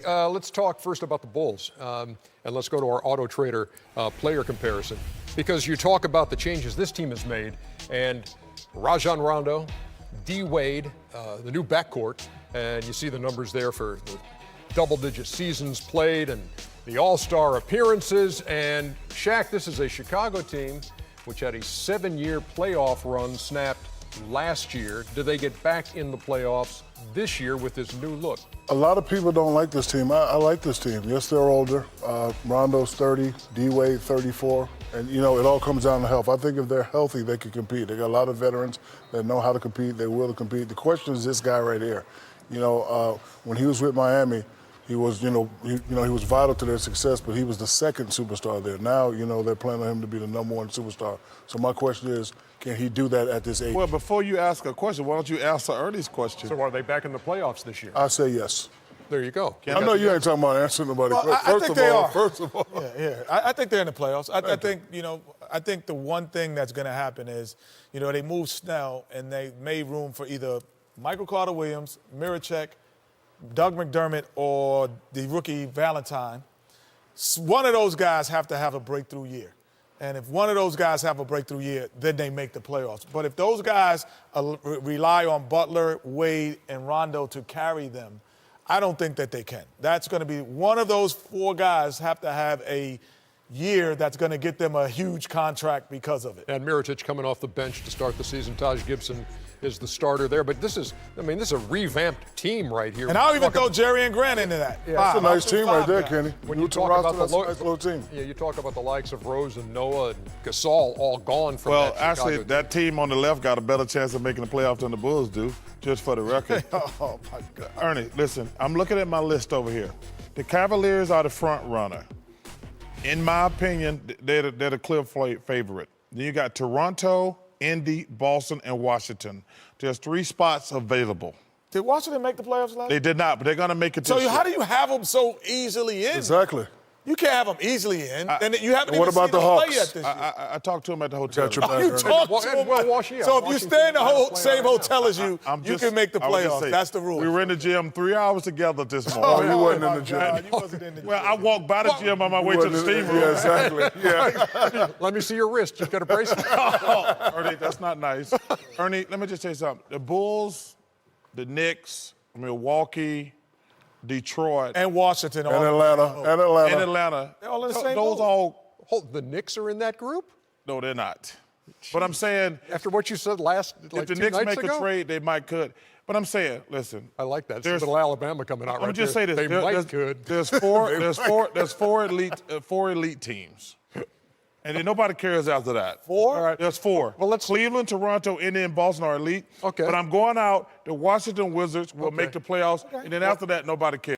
let's talk first about the Bulls, and let's go to our Auto Trader player comparison. Because you talk about the changes this team has made, and Rajon Rondo, D. Wade, the new backcourt, and you see the numbers there for the double-digit seasons played and the All-Star appearances. And Shaq, this is a Chicago team which had a 7-year playoff run snapped last year. Do they get back in the playoffs this year with this new look? A lot of people don't like this team. I like this team. Yes, they're older. Rondo's 30, D-Wade 34. And, you know, it all comes down to health. I think if they're healthy, they can compete. They got a lot of veterans that know how to compete. They will compete. The question is this guy right here. You know, when he was with Miami, he was, he was vital to their success, but he was the second superstar there. Now, you know, they're planning on him to be the #1 superstar. So my question is, can he do that at this age? Well, before you ask a question, why don't you answer Ernie's question? So are they back in the playoffs this year? I say yes. There you go. I know you ain't talking about answering nobody. Well, I think they are. First of all. Yeah. I think they're in the playoffs. I think, I think the one thing that's going to happen is, they moved Snell and they made room for either Michael Carter-Williams, Miracek, Doug McDermott, or the rookie Valentine. One of those guys have to have a breakthrough year. And if one of those guys have a breakthrough year, then they make the playoffs. But if those guys rely on Butler, Wade, and Rondo to carry them, I don't think that they can. That's going to be one of those 4 guys have to have a year that's going to get them a huge contract because of it. And Mirotic coming off the bench to start the season. Taj Gibson is the starter there. But this is a revamped team right here. And I'll even throw Jerry and Grant into that. Yeah, that's a nice team right there, Kenny. When you talk about that's a nice little team. Yeah, you talk about the likes of Rose and Noah and Gasol all gone from Well, that actually, Chicago that team on the left got a better chance of making the playoffs than the Bulls do, just for the record. Oh, my God. Ernie, listen, I'm looking at my list over here. The Cavaliers are the front runner. In my opinion, they're the clear favorite. Then you got Toronto, Indy, Boston, and Washington. There's 3 spots available. Did Washington make the playoffs last year? They did not, but they're going to make it this So year. how do you have them so easily in? Exactly. You can't have them easily in. And you haven't what even about seen the them play Hawks? yet this year. I talked to him at the hotel. Got your back, You Ernie. talk to them. So if you stay in the same hotel as you, you can make the I would just playoffs. say, That's the rule. We were in the gym 3 hours together this Oh, morning. you wasn't in my the gym. God, you wasn't in the gym. Well, I walked by the gym on my way to the steam room. Yeah, exactly. Yeah. Let me see your wrist. You've got a bracelet. Ernie, that's not nice. Ernie, let me just say something. The Bulls, the Knicks, Milwaukee, Detroit, And Washington. And Atlanta. and Atlanta. They're all in the same Those boat. all, Hold, the Knicks are in that group? no, they're not. But I'm saying, After what you said last, if like the 2 Knicks nights make ago? a trade, they might could. But I'm saying, listen. I like that. It's a There's- little Alabama coming out Let right me just there. say this. They could. There's four elite teams. And then nobody cares after that. 4? All right, there's 4. Well, Cleveland, Toronto, Indy, and Boston are elite. Okay. But I'm going out. The Washington Wizards will make the playoffs. Okay. And then after that, nobody cares.